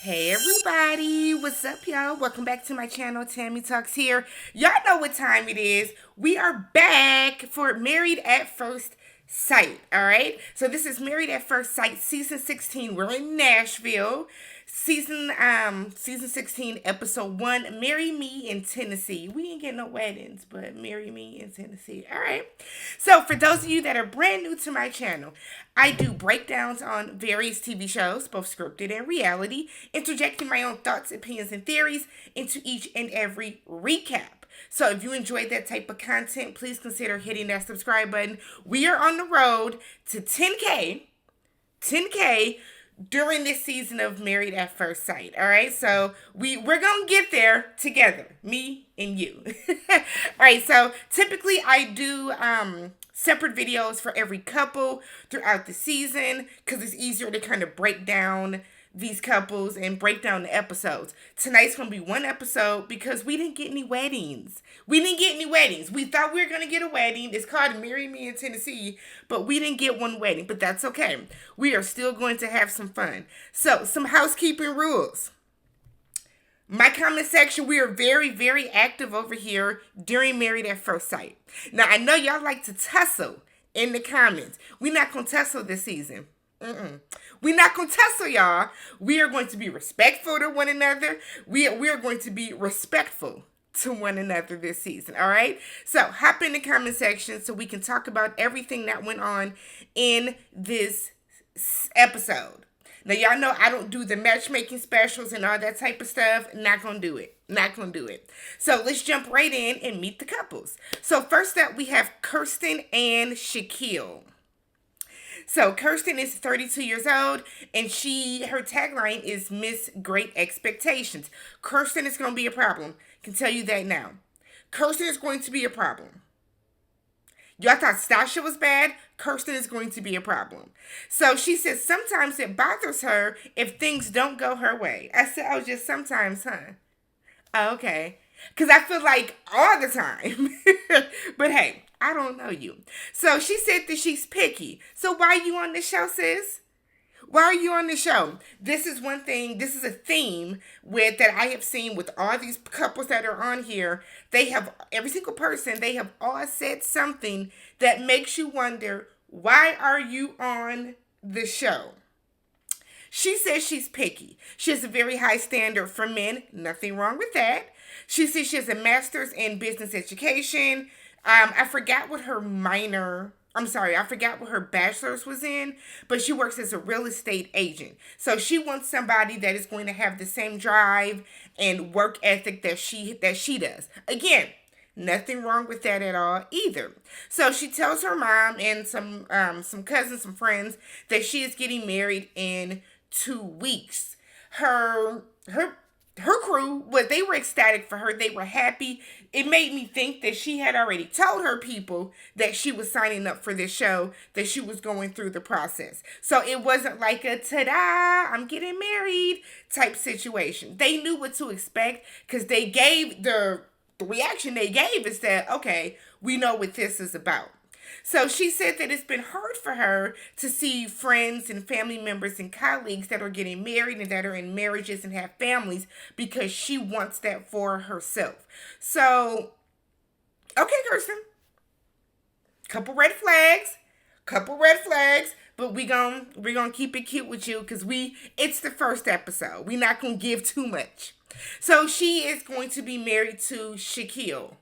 Hey everybody, what's up y'all? Welcome back to my channel, TammyTalks here. Y'all know what time it is. We are back for Married at First Sight, alright? So this is Married at First Sight, season 16. We're in Nashville. Season 16, episode 1, Marry Me in Tennessee. We ain't getting no weddings, but marry me in Tennessee. Alright. So for those of you that are brand new to my channel, I do breakdowns on various TV shows, both scripted and reality, interjecting my own thoughts, opinions, and theories into each and every recap. So if you enjoyed that type of content, please consider hitting that subscribe button. We are on the road to 10K during this season of Married at First Sight. All right, so we're gonna get there together, me and you. All right, so typically I do separate videos for every couple throughout the season because it's easier to kind of break down these couples and break down the episodes. Tonight's gonna be one episode because we didn't get any weddings. We thought we were gonna get a wedding. It's called Marry Me in Tennessee, but we didn't get one wedding. But that's okay. We are still going to have some fun. So, some housekeeping rules. My comment section, we are very, very active over here during Married at First Sight. Now, I know y'all like to tussle in the comments. We're not gonna tussle this season. We're not going to tussle, y'all. We are going to be respectful to one another. We are going to be respectful to one another this season, all right? So hop in the comment section so we can talk about everything that went on in this episode. Now, y'all know I don't do the matchmaking specials and all that type of stuff. Not going to do it. Not going to do it. So let's jump right in and meet the couples. So first up, we have Kirsten and Shaquille. So Kirsten is 32 years old, and her tagline is Miss Great Expectations. Kirsten is going to be a problem. Can tell you that now. Kirsten is going to be a problem. Y'all thought Stasha was bad? Kirsten is going to be a problem. So she says sometimes it bothers her if things don't go her way. I said, oh, just sometimes, huh? Oh, okay. Because I feel like all the time. But hey, I don't know you. So she said that she's picky. So why are you on the show, sis? Why are you on the show? This is one thing, this is a theme that I have seen with all these couples that are on here. They have, every single person, they have all said something that makes you wonder, why are you on the show? She says she's picky. She has a very high standard for men. Nothing wrong with that. She says she has a master's in business education. I forgot what her bachelor's was in, but she works as a real estate agent. So she wants somebody that is going to have the same drive and work ethic that she does. Again, nothing wrong with that at all either. So she tells her mom and some cousins, some friends that she is getting married in 2 weeks. Her crew, they were ecstatic for her. They were happy. It made me think that she had already told her people that she was signing up for this show, that she was going through the process. So it wasn't like a ta-da, I'm getting married type situation. They knew what to expect because they gave the reaction they gave is that, okay, we know what this is about. So she said that it's been hard for her to see friends and family members and colleagues that are getting married and that are in marriages and have families because she wants that for herself. So, okay, Kirsten. Couple red flags, but we gonna keep it cute with you because it's the first episode. We're not gonna give too much. So she is going to be married to Shaquille.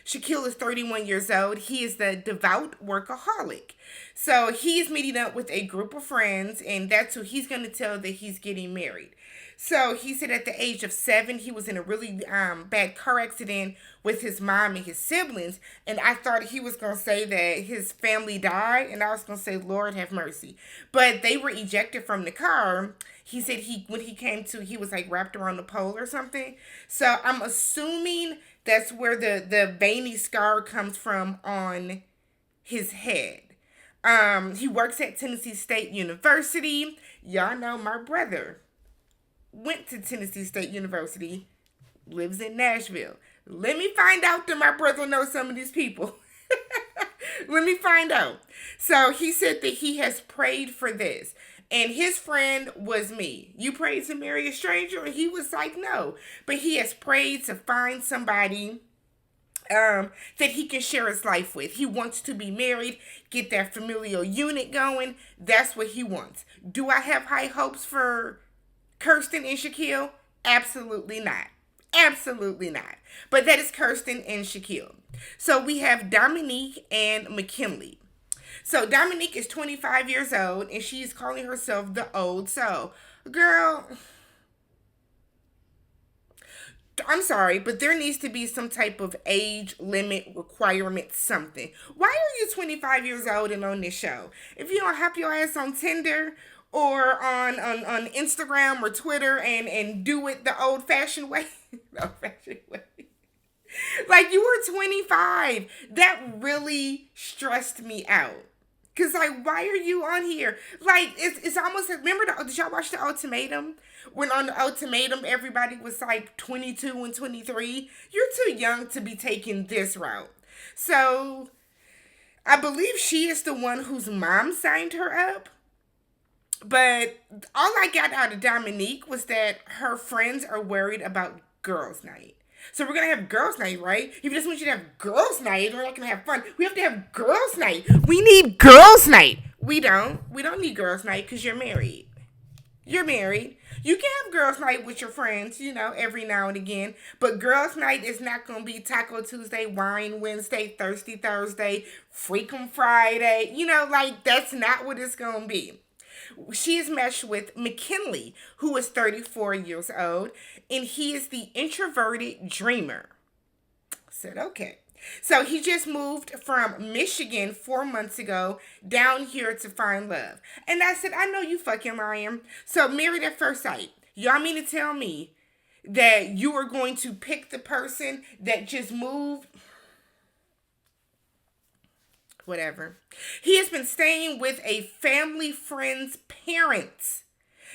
Shaquille is 31 years old. He is the devout workaholic. So he's meeting up with a group of friends, and that's who he's going to tell that he's getting married. So he said at the age of 7, he was in a really bad car accident with his mom and his siblings. And I thought he was going to say that his family died, and I was going to say, Lord have mercy. But they were ejected from the car. He said when he came to, he was like wrapped around the pole or something. So I'm assuming that's where the veiny scar comes from on his head. He works at Tennessee State University. Y'all know my brother went to Tennessee State University, lives in Nashville. Let me find out that my brother knows some of these people. Let me find out. So he said that he has prayed for this. And his friend was me. You prayed to marry a stranger? And he was like, no. But he has prayed to find somebody that he can share his life with. He wants to be married, get that familial unit going. That's what he wants. Do I have high hopes for Kirsten and Shaquille? Absolutely not. Absolutely not. But that is Kirsten and Shaquille. So we have Dominique and McKinley. So Dominique is 25 years old and she's calling herself the old soul. Girl, I'm sorry, but there needs to be some type of age limit requirement, something. Why are you 25 years old and on this show? If you don't hop your ass on Tinder or on Instagram or Twitter and do it the old fashioned way. The old fashioned way. Like, you were 25. That really stressed me out. Cause like, why are you on here? Like, it's almost like, remember did y'all watch the Ultimatum? When on the Ultimatum, everybody was like 22 and 23. You're too young to be taking this route. So, I believe she is the one whose mom signed her up. But all I got out of Dominique was that her friends are worried about girls' night. So we're going to have girls' night, right? If you just want you to have girls' night, we're not going to have fun. We have to have girls' night. We need girls' night. We don't. We don't need girls' night because you're married. You're married. You can have girls' night with your friends, you know, every now and again. But girls' night is not going to be Taco Tuesday, Wine Wednesday, Thirsty Thursday, Freakum Friday. You know, like, that's not what it's going to be. She is matched with McKinley, who is 34 years old, and he is the introverted dreamer. I said, okay. So he just moved from Michigan 4 months ago down here to find love. And I said, I know you fucking lying. So Married at First Sight. Y'all mean to tell me that you are going to pick the person that just moved? Whatever. He has been staying with a family friend's parents.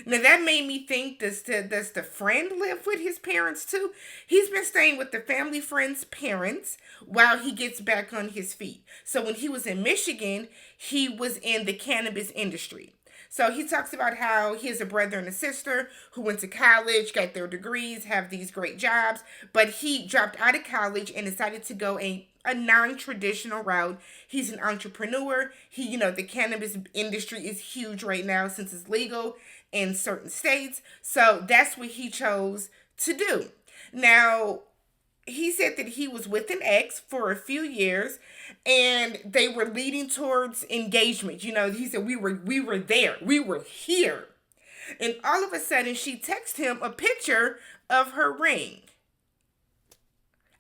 Now that made me think, does the friend live with his parents too? He's been staying with the family friend's parents while he gets back on his feet. So when he was in Michigan, he was in the cannabis industry. So he talks about how he has a brother and a sister who went to college, got their degrees, have these great jobs, but he dropped out of college and decided to go a non-traditional route. He's an entrepreneur. The cannabis industry is huge right now since it's legal in certain states. So that's what he chose to do. Now, he said that he was with an ex for a few years and they were leading towards engagement. He said we were there. We were here. And all of a sudden she texted him a picture of her ring.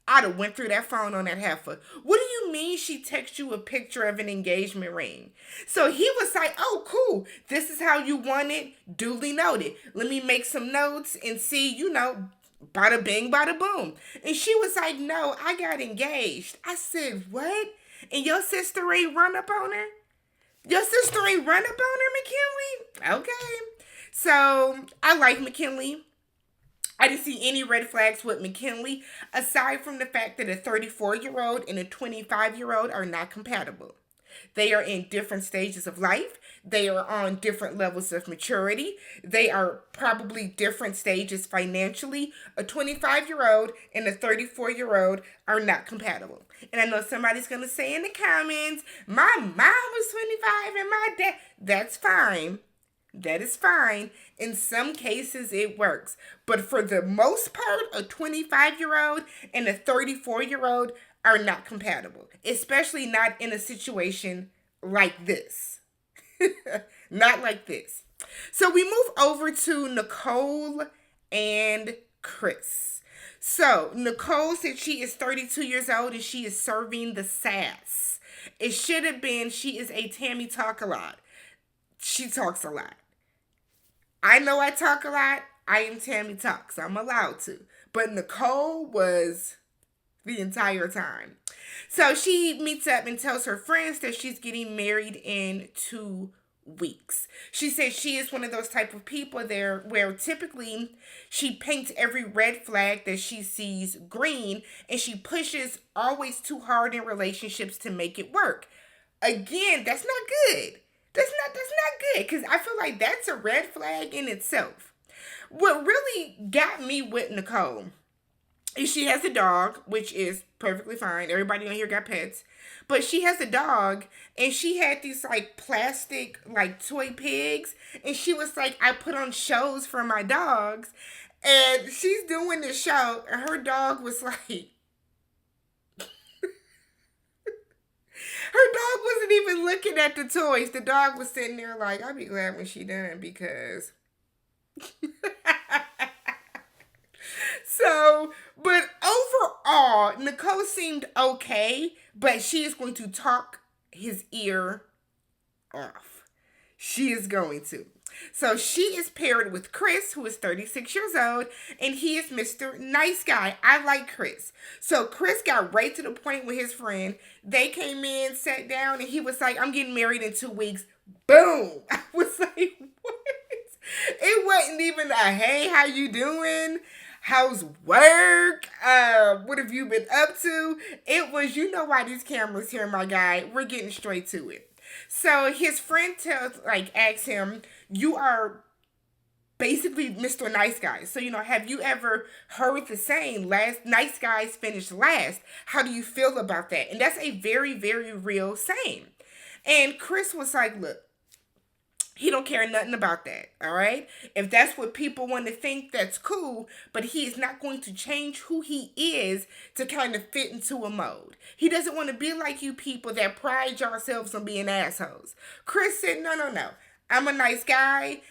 I'd have went through that phone on that heifer. What do you mean she texted you a picture of an engagement ring? So he was like, oh, cool. This is how you want it. Duly noted. Let me make some notes and see, bada bing, bada boom. And she was like, no, I got engaged. I said, what? And your sister ain't run up on her? Your sister ain't run up on her, McKinley? Okay. So I like McKinley. I didn't see any red flags with McKinley, aside from the fact that a 34-year-old and a 25-year-old are not compatible. They are in different stages of life. They are on different levels of maturity. They are probably different stages financially. A 25-year-old and a 34-year-old are not compatible. And I know somebody's going to say in the comments, my mom was 25 and my dad. That's fine. That is fine. In some cases, it works. But for the most part, a 25-year-old and a 34-year-old are not compatible. Especially not in a situation like this. Not like this. So we move over to Nicole and Chris. So Nicole said she is 32 years old and she is serving the sass. It should have been she is a Tammy talk a lot. She talks a lot. I know I talk a lot. I am Tammy Talks. I'm allowed to. But Nicole was the entire time. So she meets up and tells her friends that she's getting married in 2 weeks. She says she is one of those type of people there where typically she paints every red flag that she sees green and she pushes always too hard in relationships to make it work. Again, that's not good. That's not good, because I feel like that's a red flag in itself. What really got me with Nicole is she has a dog, which is perfectly fine. Everybody on here got pets. But she has a dog, and she had these like plastic like toy pigs, and she was like, I put on shows for my dogs, and she's doing the show, and her dog was like, her dog wasn't even looking at the toys. The dog was sitting there like, I'll be glad when she done, because so, but overall, Nicole seemed okay, but she is going to talk his ear off. She is going to. So she is paired with Chris, who is 36 years old, and he is Mr. Nice Guy. I like Chris. So Chris got right to the point with his friend. They came in, sat down, and he was like, I'm getting married in 2 weeks. Boom. I was like, what? It wasn't even a, hey, how you doing? How's work? What have you been up to? It was, you know why these cameras here, my guy. We're getting straight to it. So his friend asks him, you are basically Mr. Nice Guy. So, have you ever heard the saying, last nice guys finish last? How do you feel about that? And that's a very, very real saying. And Chris was like, look, he don't care nothing about that, all right? If that's what people want to think, that's cool, but he is not going to change who he is to kind of fit into a mode. He doesn't want to be like you people that pride yourselves on being assholes. Chris said, no. I'm a nice guy.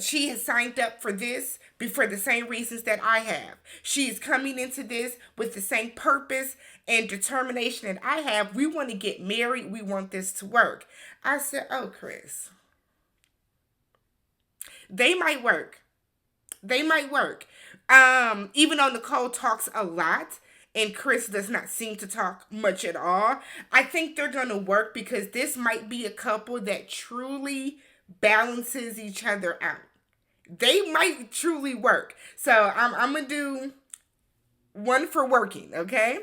She has signed up for this for the same reasons that I have. She is coming into this with the same purpose and determination that I have. We want to get married. We want this to work. I said, oh, Chris. They might work. Even though Nicole talks a lot and Chris does not seem to talk much at all, I think they're going to work because this might be a couple that truly balances each other out. They might truly work. So I'm going to do one for working, okay?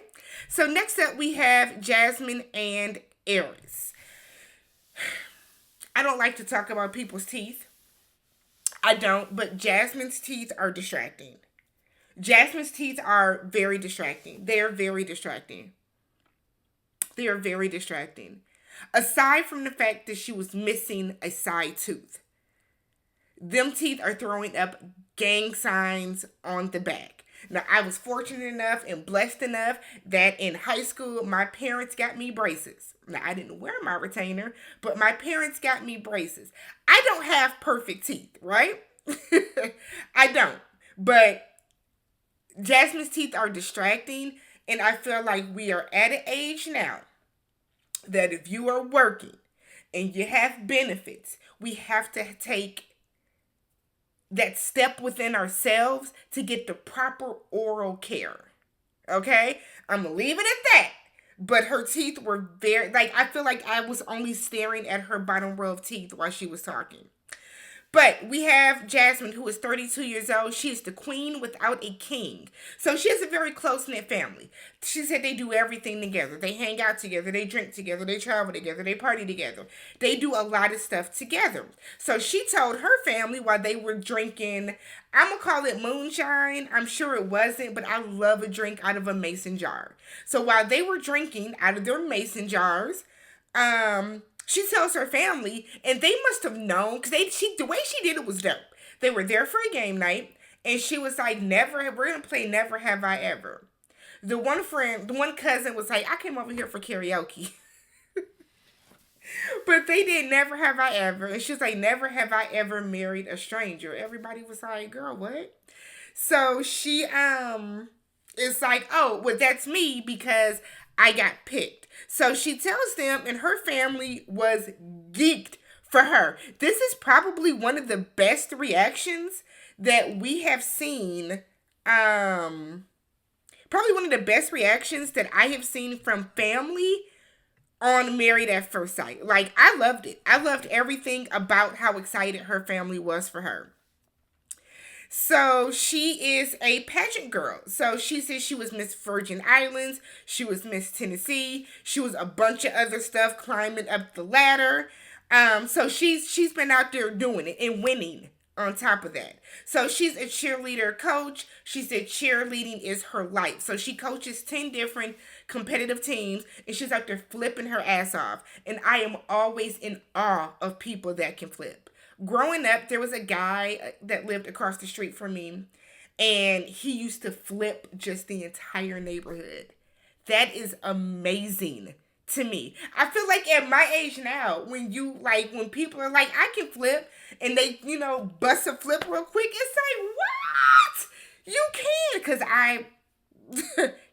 So next up we have Jasmine and Eris. I don't like to talk about people's teeth. I don't, but Jasmine's teeth are distracting. Jasmine's teeth are very distracting. They're very distracting. They are very distracting. Aside from the fact that she was missing a side tooth, them teeth are throwing up gang signs on the back. Now, I was fortunate enough and blessed enough that in high school, my parents got me braces. Now, I didn't wear my retainer, but my parents got me braces. I don't have perfect teeth, right? I don't. But Jasmine's teeth are distracting, and I feel like we are at an age now that if you are working and you have benefits, we have to take that step within ourselves to get the proper oral care. Okay? I'm going to leave it at that. But her teeth were very, I feel like I was only staring at her bottom row of teeth while she was talking. But we have Jasmine, who is 32 years old. She is the queen without a king. So she has a very close-knit family. She said they do everything together. They hang out together. They drink together. They travel together. They party together. They do a lot of stuff together. So she told her family while they were drinking, I'm going to call it moonshine. I'm sure it wasn't, but I love a drink out of a mason jar. So while they were drinking out of their mason jars, she tells her family, and they must have known, because the way she did it was dope. They were there for a game night, and she was like, we're going to play Never Have I Ever. The one cousin was like, I came over here for karaoke. But they did Never Have I Ever, and she was like, never have I ever married a stranger. Everybody was like, girl, what? So she is like, oh, well, that's me because I got picked. So she tells them, and her family was geeked for her. This is probably one of the best reactions that we have seen. Probably one of the best reactions that I have seen from family on Married at First Sight. I loved it. I loved everything about how excited her family was for her. So she is a pageant girl. So she says she was Miss Virgin Islands. She was Miss Tennessee. She was a bunch of other stuff climbing up the ladder. So she's been out there doing it and winning on top of that. So she's a cheerleader coach. She said cheerleading is her life. So she coaches 10 different competitive teams and she's out there flipping her ass off. And I am always in awe of people that can flip. Growing up, there was a guy that lived across the street from me and he used to flip just the entire neighborhood. That is amazing to me. I feel like at my age now, when people are like, I can flip, and they, bust a flip real quick, it's like, what? You can, because I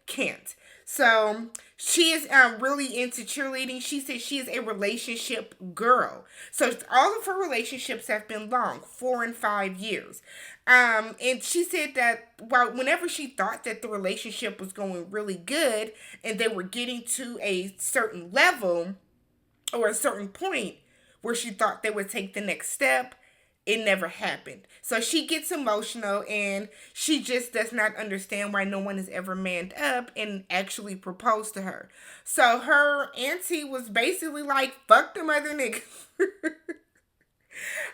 can't. So she is really into cheerleading. She says she is a relationship girl. So all of her relationships have been long, 4 and 5 years. And she said that whenever she thought that the relationship was going really good and they were getting to a certain level or a certain point where she thought they would take the next step, it never happened. So she gets emotional and she just does not understand why no one has ever manned up and actually proposed to her. So her auntie was basically like, fuck them other niggas.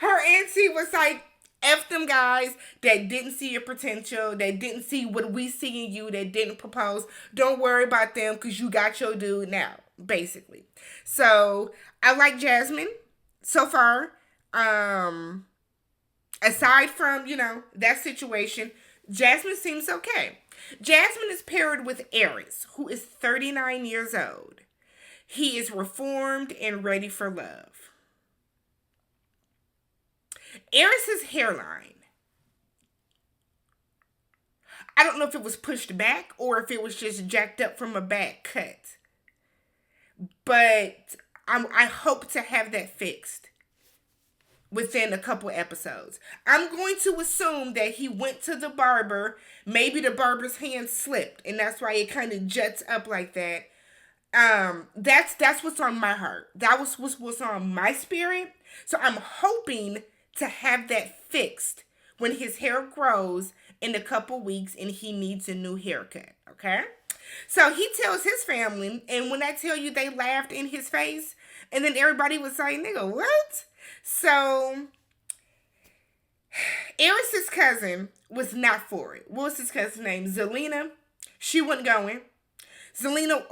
Her auntie was like, F them guys that didn't see your potential, that didn't see what we see in you, that didn't propose. Don't worry about them because you got your dude now, basically. So I like Jasmine so far. Aside from, that situation, Jasmine seems okay. Jasmine is paired with Eris, who is 39 years old. He is reformed and ready for love. Eris's hairline, I don't know if it was pushed back or if it was just jacked up from a bad cut. But I hope to have that fixed within a couple episodes. I'm going to assume that he went to the barber. Maybe the barber's hand slipped, and that's why it kind of juts up like that. That's what's on my heart. That was what's on my spirit. So I'm hoping to have that fixed when his hair grows in a couple weeks and he needs a new haircut. Okay? So he tells his family, and when I tell you they laughed in his face, and then everybody was like, nigga, what? So, Eris's cousin was not for it. What was his cousin's name? Zelina. She wasn't going. Felina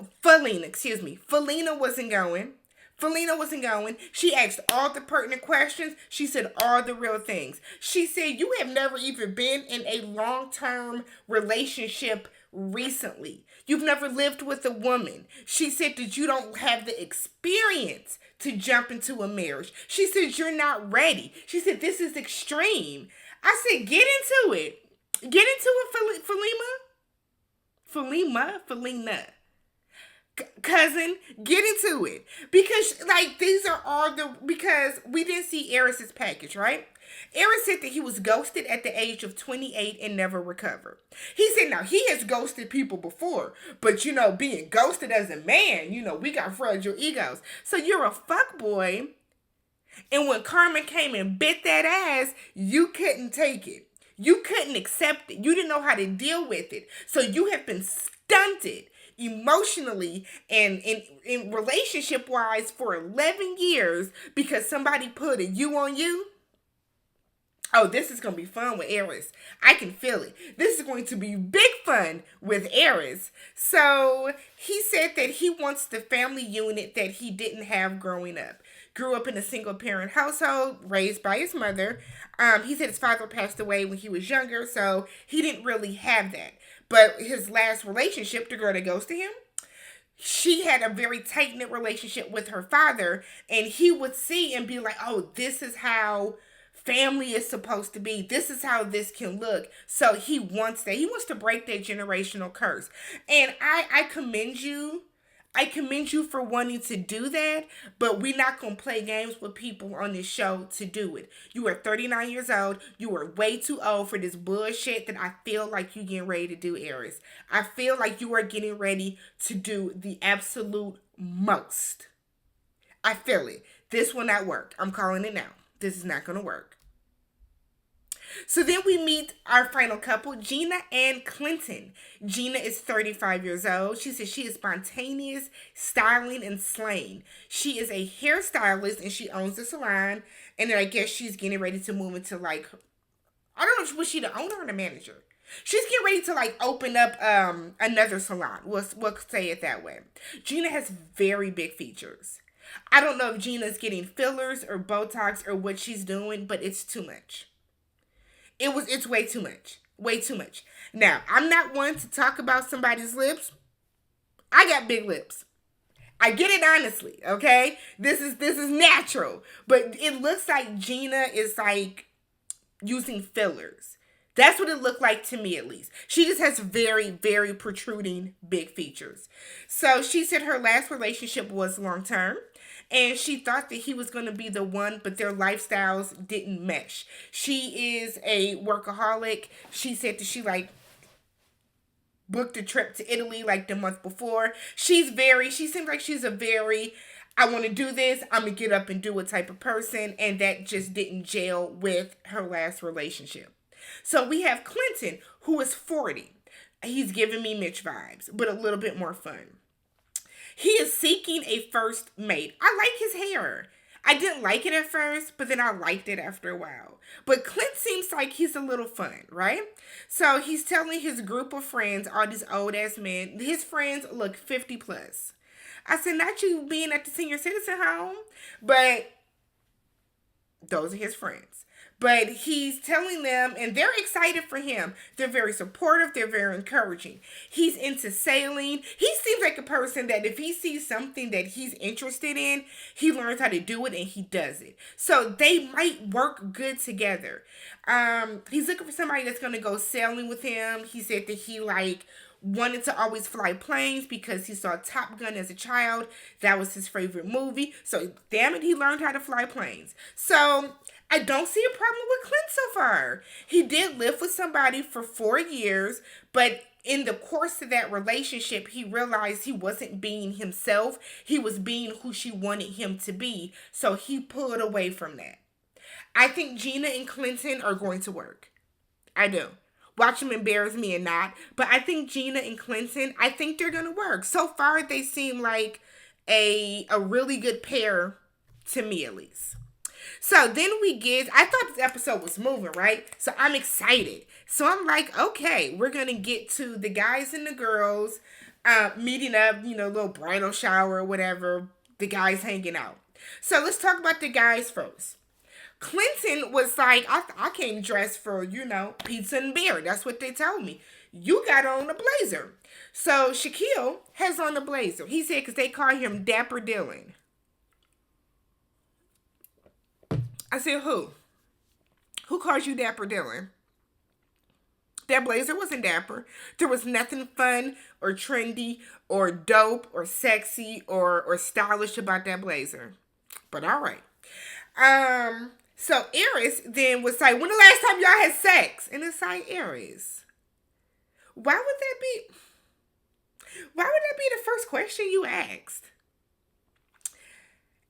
wasn't going. Felina wasn't going. She asked all the pertinent questions. She said all the real things. She said, you have never even been in a long-term relationship recently. You've never lived with a woman. She said that you don't have the experience to jump into a marriage. She said you're not ready. She said this is extreme. I said get into it. Get into it, Felina. Cousin, get into it. Because because we didn't see Eris's package, right? Eris said that he was ghosted at the age of 28 and never recovered. He said now he has ghosted people before, but being ghosted as a man, we got fragile egos. So you're a fuckboy, and when Carmen came and bit that ass, you couldn't take it. You couldn't accept it. You didn't know how to deal with it. So you have been stunted emotionally and in relationship wise for 11 years because somebody put a you on you. Oh, this is going to be fun with Eris. I can feel it. This is going to be big fun with Eris. So he said that he wants the family unit that he didn't have growing up. Grew up in a single parent household, raised by his mother. He said his father passed away when he was younger, so he didn't really have that. But his last relationship, the girl that goes to him, she had a very tight-knit relationship with her father, and he would see and be like, oh, this is how family is supposed to be. This is how this can look. So he wants that. He wants to break that generational curse. And I commend you. I commend you for wanting to do that, but we're not going to play games with people on this show to do it. You are 39 years old. You are way too old for this bullshit that I feel like you're getting ready to do, Eris. I feel like you are getting ready to do the absolute most. I feel it. This will not work. I'm calling it now. This is not going to work. So then we meet our final couple, Gina and Clinton. Gina is 35 years old. She says she is spontaneous, styling, and slaying. She is a hairstylist and she owns the salon. And then I guess she's getting ready to move into like, I don't know, was she the owner or the manager? She's getting ready to like open up another salon. We'll say it that way. Gina has very big features. I don't know if Gina's getting fillers or Botox or what she's doing, but it's too much. It's way too much. Way too much. Now, I'm not one to talk about somebody's lips. I got big lips. I get it honestly, okay? This is natural. But it looks like Gina is like using fillers. That's what it looked like to me, at least. She just has very, very protruding big features. So she said her last relationship was long term. And she thought that he was going to be the one, but their lifestyles didn't mesh. She is a workaholic. She said that she like booked a trip to Italy like the month before. She seems like she's a very, I want to do this, I'm going to get up and do it type of person. And that just didn't gel with her last relationship. So we have Clinton, who is 40. He's giving me Mitch vibes, but a little bit more fun. He is seeking a first mate. I like his hair. I didn't like it at first, but then I liked it after a while. But Clint seems like he's a little fun, right? So he's telling his group of friends, all these old ass men, his friends look 50 plus. I said, not you being at the senior citizen home, but those are his friends. But he's telling them, and they're excited for him. They're very supportive. They're very encouraging. He's into sailing. He seems like a person that if he sees something that he's interested in, he learns how to do it and he does it. So they might work good together. He's looking for somebody that's going to go sailing with him. He said that he wanted to always fly planes because he saw Top Gun as a child. That was his favorite movie. So damn it, he learned how to fly planes. So I don't see a problem with Clint so far. He did live with somebody for 4 years, but in the course of that relationship, he realized he wasn't being himself. He was being who she wanted him to be. So he pulled away from that. I think Gina and Clinton are going to work. I do. Watch them embarrass me or not. But I think Gina and Clinton, I think they're going to work. So far, they seem like a really good pair to me, at least. So then I thought this episode was moving, right? So I'm excited. So I'm like, okay, we're going to get to the guys and the girls meeting up, little bridal shower or whatever, the guys hanging out. So let's talk about the guys first. Clinton was like, I came dressed for, pizza and beer. That's what they told me. You got on a blazer. So Shaquille has on a blazer. He said because they call him Dapper Dylan. I said, who? Who calls you Dapper Dylan? That blazer wasn't dapper. There was nothing fun or trendy or dope or sexy or stylish about that blazer. But all right. So Eris then was like, when the last time y'all had sex? And it's like, Eris, why would that be the first question you asked?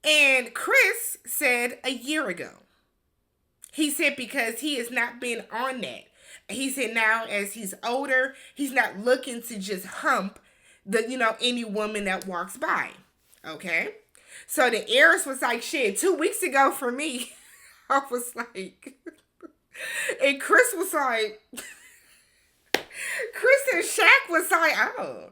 And Chris said a year ago. He said because he has not been on that. He said now as he's older, he's not looking to just hump any woman that walks by. Okay? So the Eris was like, shit, 2 weeks ago for me. I was like, and Chris was like, Chris and Shaq was like, oh,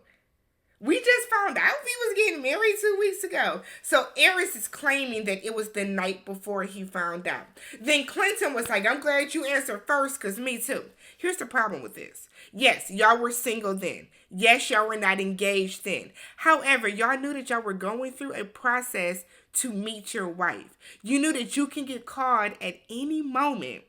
we just found out he was getting married 2 weeks ago. So Eris is claiming that it was the night before he found out. Then Clinton was like, I'm glad you answered first because me too. Here's the problem with this. Yes, y'all were single then. Yes, y'all were not engaged then. However, y'all knew that y'all were going through a process to meet your wife. You knew that you can get called at any moment.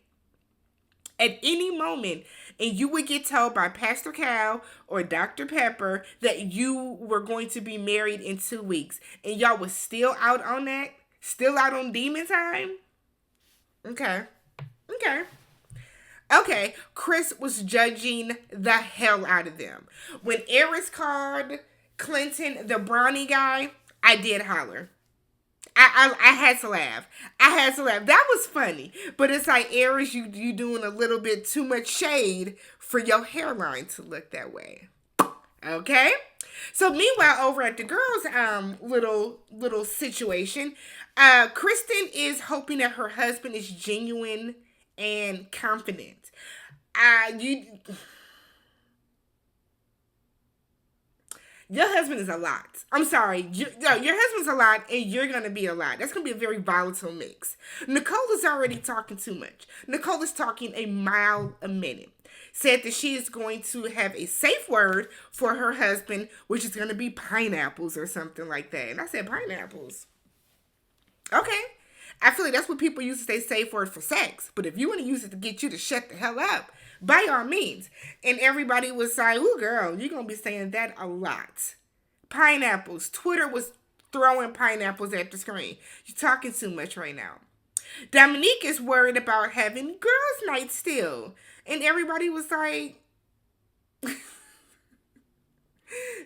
At any moment, and you would get told by Pastor Cal or Dr. Pepper that you were going to be married in 2 weeks. And y'all was still out on that? Still out on demon time? Okay. Chris was judging the hell out of them. When Eris called Clinton the brownie guy, I did holler. I had to laugh. I had to laugh. That was funny. But it's like, Eris, you doing a little bit too much shade for your hairline to look that way. Okay? So meanwhile, over at the girls' little situation, Kirsten is hoping that her husband is genuine and confident. You Your husband is a lot. I'm sorry. Your husband's a lot, and you're going to be a lot. That's going to be a very volatile mix. Nicole is already talking too much. Nicole is talking a mile a minute. Said that she is going to have a safe word for her husband, which is going to be pineapples or something like that. And I said, pineapples? Okay. I feel like that's what people use to say safe word for sex. But if you want to use it to get you to shut the hell up, by all means. And everybody was like, ooh, girl, you're going to be saying that a lot. Pineapples. Twitter was throwing pineapples at the screen. You're talking too much right now. Dominique is worried about having girls' night still. And everybody was like,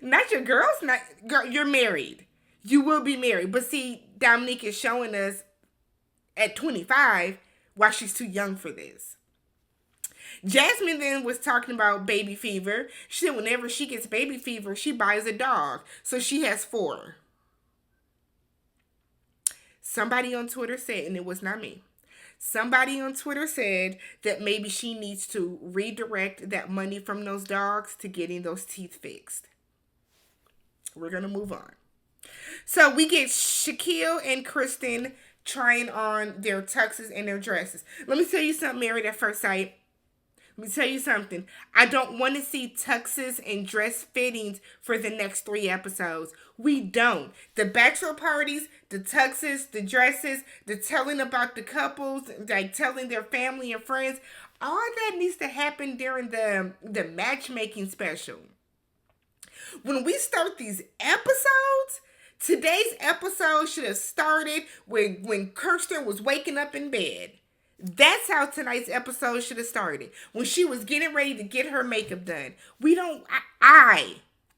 not your girls' night. Girl, you're married. You will be married. But see, Dominique is showing us at 25 why she's too young for this. Jasmine then was talking about baby fever. She said whenever she gets baby fever, she buys a dog. So she has 4. Somebody on Twitter said, and it was not me, somebody on Twitter said that maybe she needs to redirect that money from those dogs to getting those teeth fixed. We're going to move on. So we get Shaquille and Kirsten trying on their tuxes and their dresses. Let me tell you something, Married at First Sight. Let me tell you something. I don't want to see tuxes and dress fittings for the next 3 episodes. We don't. The bachelor parties, the tuxes, the dresses, the telling about the couples, like telling their family and friends, all that needs to happen during the matchmaking special. When we start these episodes, today's episode should have started when Kirsten was waking up in bed. That's how tonight's episode should have started. When she was getting ready to get her makeup done.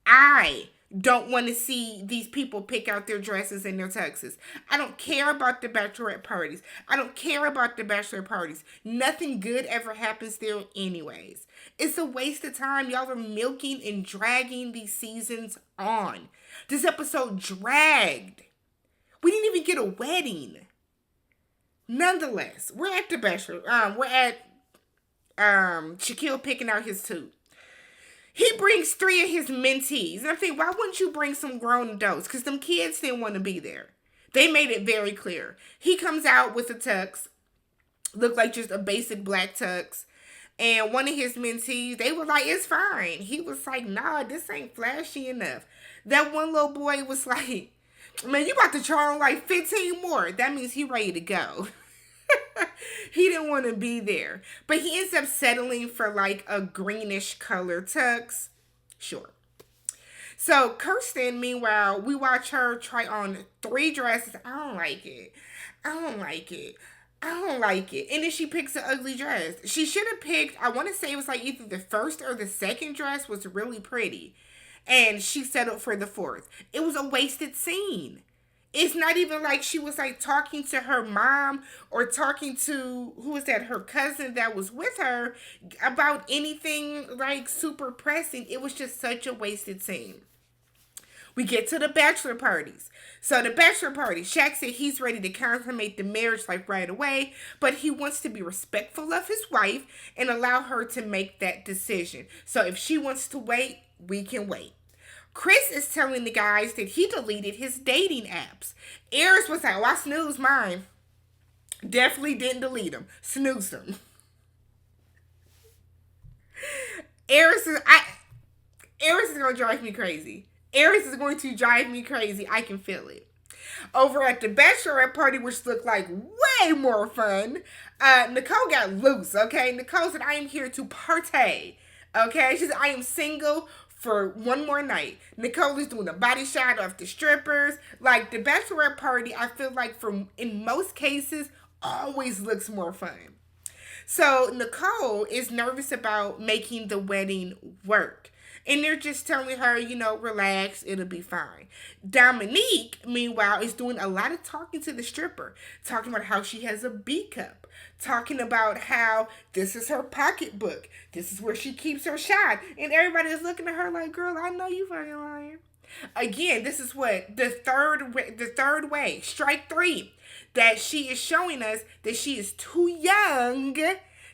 I don't want to see these people pick out their dresses and their tuxes. I don't care about the bachelorette parties. I don't care about the bachelor parties. Nothing good ever happens there anyways. It's a waste of time. Y'all are milking and dragging these seasons on. This episode dragged. We didn't even get a wedding. Nonetheless, we're at the bachelor. We're at Shaquille picking out his tooth. He brings 3 of his mentees. And I'm thinking, why wouldn't you bring some grown adults? Because them kids didn't want to be there. They made it very clear. He comes out with a tux. Looked like just a basic black tux. And one of his mentees, they were like, it's fine. He was like, nah, this ain't flashy enough. That one little boy was like, man, you about to try on like 15 more. That means he ready to go. He didn't want to be there. But he ends up settling for like a greenish color tux. Sure. So Kirsten, meanwhile, we watch her try on 3 dresses. I don't like it. And then she picks an ugly dress. She should have picked, I want to say it was like either the first or the second dress was really pretty. And she settled for the 4th. It was a wasted scene. It's not even like she was like talking to her mom or talking to, who was that, her cousin that was with her about anything like super pressing. It was just such a wasted scene. We get to the bachelor parties. So the bachelor party, Shaq said he's ready to consummate the marriage like right away, but he wants to be respectful of his wife and allow her to make that decision. So if she wants to wait, we can wait. Chris is telling the guys that he deleted his dating apps. Eris was like, oh, I snoozed mine. Definitely didn't delete them. Snoozed them. Eris is going to drive me crazy. Eris is going to drive me crazy. I can feel it. Over at the bachelorette party, which looked like way more fun, Nicole got loose, okay? Nicole said, I am here to party, okay? She said, I am single for one more night. Nicole is doing a body shot of the strippers. Like, the bachelorette party, I feel like in most cases, always looks more fun. So, Nicole is nervous about making the wedding work. And they're just telling her, relax, it'll be fine. Dominique, meanwhile, is doing a lot of talking to the stripper, talking about how she has a B cup, talking about how this is her pocketbook, this is where she keeps her shot. And everybody is looking at her like, girl, I know you fucking lying. Again, this is what the third way, strike three, that she is showing us that she is too young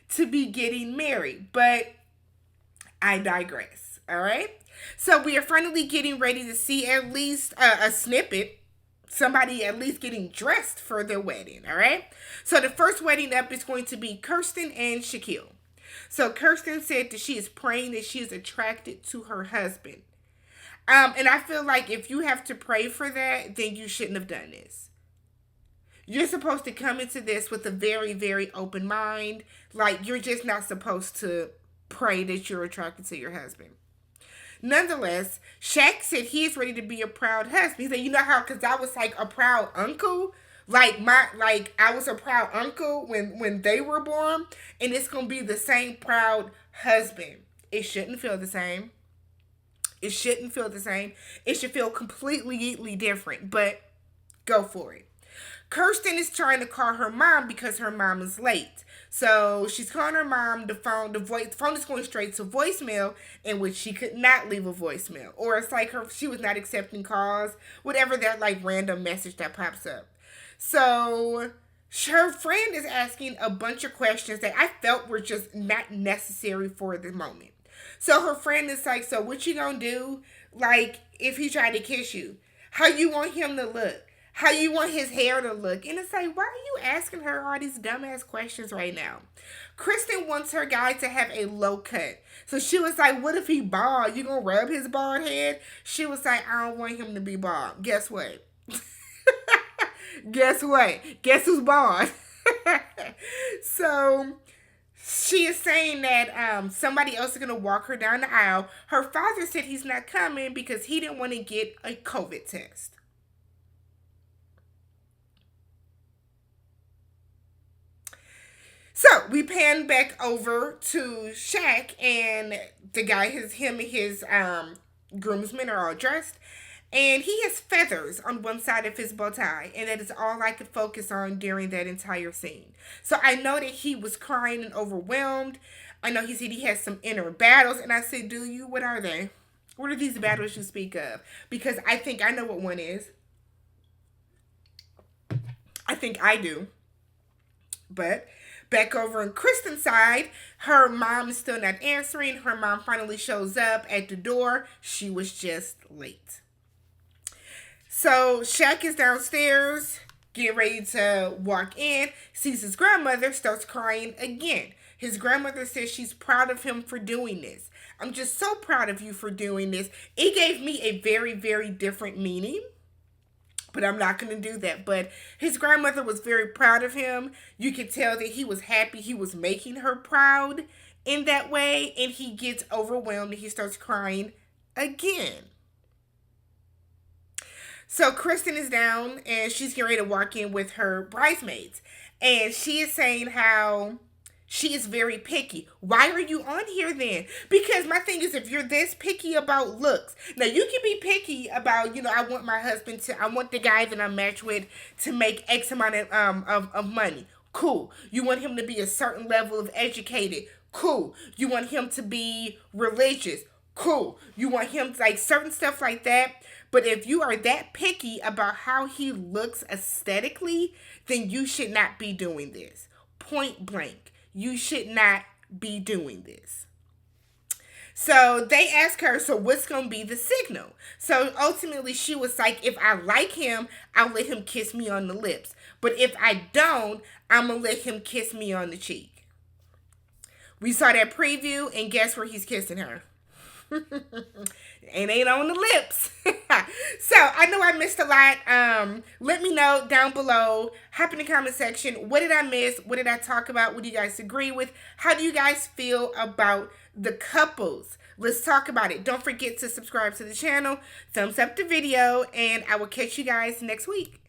to be getting married. But I digress. All right. So we are finally getting ready to see at least a snippet. Somebody at least getting dressed for their wedding. All right. So the first wedding up is going to be Kirsten and Shaquille. So Kirsten said that she is praying that she is attracted to her husband. And I feel like if you have to pray for that, then you shouldn't have done this. You're supposed to come into this with a very, very open mind. Like, you're just not supposed to pray that you're attracted to your husband. Nonetheless, Shaq said he is ready to be a proud husband. He said, you know how, because I was like a proud uncle. Like I was a proud uncle when they were born. And it's going to be the same proud husband. It shouldn't feel the same. It shouldn't feel the same. It should feel completely different. But go for it. Kirsten is trying to call her mom because her mom is late. So she's calling her mom. The phone is going straight to voicemail, in which she could not leave a voicemail. Or it's like she was not accepting calls. Whatever that like random message that pops up. So her friend is asking a bunch of questions that I felt were just not necessary for the moment. So her friend is like, so what you gonna do? Like, if he tried to kiss you, how you want him to look? How you want his hair to look? And it's like, why are you asking her all these dumbass questions right now? Kristen wants her guy to have a low cut. So she was like, what if he bald? You gonna rub his bald head? She was like, I don't want him to be bald. Guess what? Guess what? Guess who's bald? So she is saying that somebody else is going to walk her down the aisle. Her father said he's not coming because he didn't want to get a COVID test. So we pan back over to Shaq, and the guy, him and his groomsmen are all dressed. And he has feathers on one side of his bow tie. And that is all I could focus on during that entire scene. So I know that he was crying and overwhelmed. I know he said he has some inner battles. And I said, do you? What are they? What are these battles you speak of? Because I think I know what one is. I think I do. But back over on Kristen's side, her mom is still not answering. Her mom finally shows up at the door. She was just late. So Shaq is downstairs, getting ready to walk in, sees his grandmother, starts crying again. His grandmother says she's proud of him for doing this. I'm just so proud of you for doing this. It gave me a very, very different meaning, but I'm not going to do that. But his grandmother was very proud of him. You could tell that he was happy he was making her proud in that way, and he gets overwhelmed and he starts crying again. So Kristen is down and she's getting ready to walk in with her bridesmaids. And she is saying how she is very picky. Why are you on here then? Because my thing is, if you're this picky about looks, now you can be picky about, I want my husband I want the guy that I'm matched with to make X amount of money. Cool. You want him to be a certain level of educated. Cool. You want him to be religious. Cool. You want him to, like, certain stuff like that. But if you are that picky about how he looks aesthetically, then you should not be doing this. Point blank. You should not be doing this. So they ask her, so what's going to be the signal? So ultimately she was like, if I like him, I'll let him kiss me on the lips. But if I don't, I'm going to let him kiss me on the cheek. We saw that preview, and guess where he's kissing her? It ain't on the lips. So I know I missed a lot. Let me know down below. Hop in the comment section. What did I miss? What did I talk about? What do you guys agree with? How do you guys feel about the couples? Let's talk about it. Don't forget to subscribe to the channel. Thumbs up the video. And I will catch you guys next week.